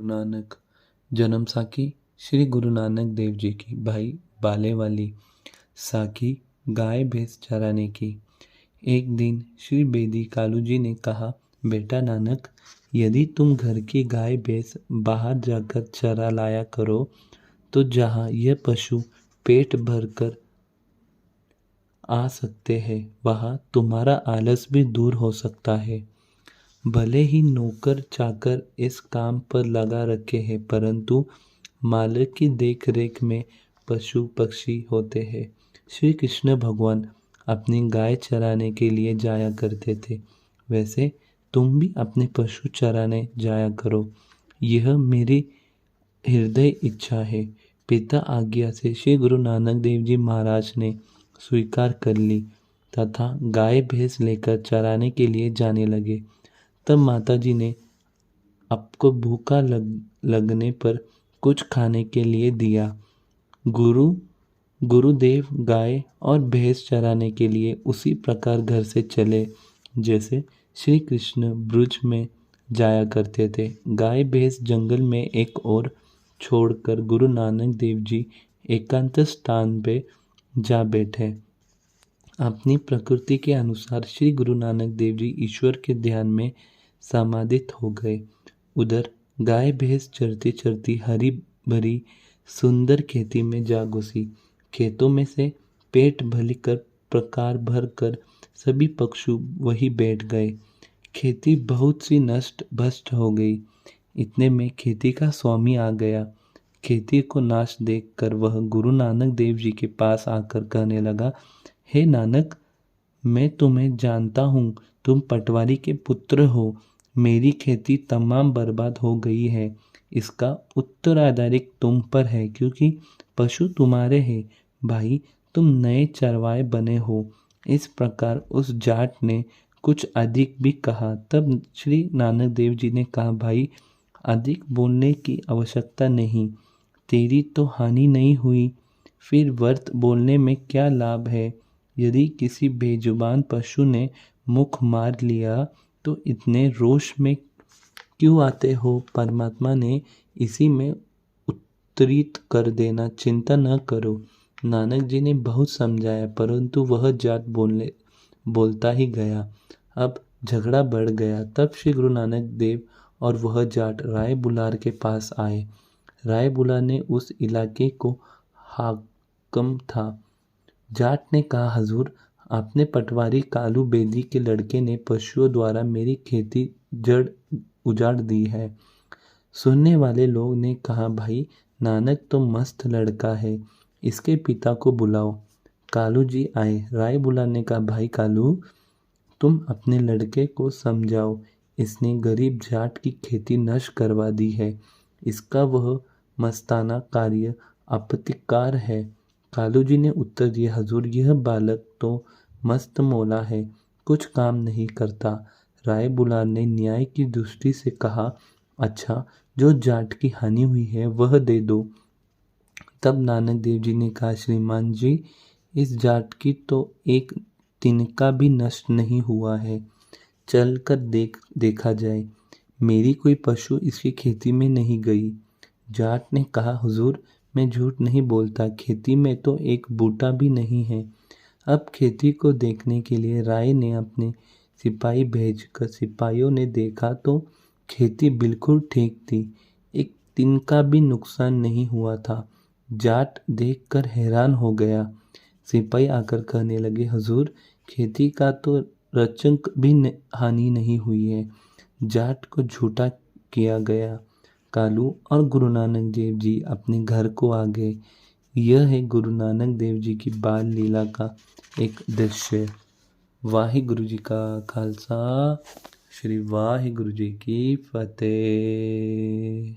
गुरु नानक जन्म साखी श्री गुरु नानक देव जी की भाई बाले वाली साखी गाय भैंस चराने की। एक दिन श्री बेदी कालू जी ने कहा, बेटा नानक, यदि तुम घर की गाय भैंस बाहर जाकर चरा लाया करो तो जहाँ यह पशु पेट भरकर आ सकते हैं वहाँ तुम्हारा आलस भी दूर हो सकता है। भले ही नौकर चाकर इस काम पर लगा रखे हैं, परंतु मालिक की देख रेख में पशु पक्षी होते हैं। श्री कृष्ण भगवान अपनी गाय चराने के लिए जाया करते थे, वैसे तुम भी अपने पशु चराने जाया करो, यह मेरी हृदय इच्छा है। पिता आज्ञा से श्री गुरु नानक देव जी महाराज ने स्वीकार कर ली तथा गाय भैंस लेकर चराने के लिए जाने लगे। तब माताजी ने आपको भूखा लगने पर कुछ खाने के लिए दिया। गुरुदेव गाय और भैंस चराने के लिए उसी प्रकार घर से चले जैसे श्री कृष्ण ब्रज में जाया करते थे। गाय भैंस जंगल में एक ओर छोड़कर गुरु नानक देव जी एकांत स्थान पे जा बैठे। अपनी प्रकृति के अनुसार श्री गुरु नानक देव जी ईश्वर के ध्यान में समाधित हो गए। उधर गाय भैंस चरती चरती हरी भरी सुंदर खेती में जा घुसी। खेतों में से पेट भली कर प्रकार भर कर सभी पशु वही बैठ गए। खेती बहुत सी नष्ट भ्रष्ट हो गई। इतने में खेती का स्वामी आ गया। खेती को नाश देखकर वह गुरु नानक देव जी के पास आकर कहने लगा, हे नानक, मैं तुम्हें जानता हूँ, तुम पटवारी के पुत्र हो। मेरी खेती तमाम बर्बाद हो गई है। इसका उत्तराधिकारी तुम पर है, क्योंकि पशु तुम्हारे हैं। भाई, तुम नए चरवाहे बने हो। इस प्रकार उस जाट ने कुछ अधिक भी कहा। तब श्री नानक देव जी ने कहा, भाई, अधिक बोलने की आवश्यकता नहीं, तेरी तो हानि नहीं हुई, फिर व्यर्थ बोलने में क्या लाभ है। यदि किसी बेजुबान पशु ने मुख मार लिया तो इतने रोष में क्यों आते हो। परमात्मा ने इसी में उत्तरित कर देना, चिंता न करो। नानक जी ने बहुत समझाया, परंतु वह जाट बोलता ही गया। अब झगड़ा बढ़ गया। तब श्री गुरु नानक देव और वह जाट राय बुलार के पास आए। राय बुलार ने उस इलाके को हाकम था। जाट ने कहा, हजूर, आपने पटवारी कालू बेदी के लड़के ने पशुओं द्वारा मेरी खेती उजाड़ दी है। सुनने वाले लोग ने कहा, भाई, नानक तो मस्त लड़का है, इसके पिता को बुलाओ। कालू जी आए। राय बुलार ने कहा, भाई कालू, तुम अपने लड़के को समझाओ, इसने गरीब जाट की खेती नष्ट करवा दी है। इसका वह मस्ताना कार्य आपत्तिकार है। कालू जी ने उत्तर दिया, हजूर, यह बालक तो मस्त मौला है, कुछ काम नहीं करता। राय बुलार ने न्याय की दृष्टि से कहा, अच्छा, जो जाट की हानि हुई है वह दे दो। तब नानक देव जी ने कहा, श्रीमान जी, इस जाट की तो एक तिनका भी नष्ट नहीं हुआ है, चल कर देखा जाए। मेरी कोई पशु इसकी खेती में नहीं गई। जाट ने कहा, हुजूर, मैं झूठ नहीं बोलता, खेती में तो एक बूटा भी नहीं है। अब खेती को देखने के लिए राय ने अपने सिपाही भेजकर सिपाहियों ने देखा तो खेती बिल्कुल ठीक थी, एक तिनका भी नुकसान नहीं हुआ था। जाट देखकर हैरान हो गया। सिपाही आकर कहने लगे, हुजूर, खेती का तो रचक भी हानि नहीं हुई है, जाट को झूठा किया गया। कालू और गुरु नानक देव जी अपने घर को आ गए। यह है गुरु नानक देव जी की बाल लीला का एक दृश्य। वाहिगुरु जी का खालसा, श्री वाहिगुरु जी की फतेह।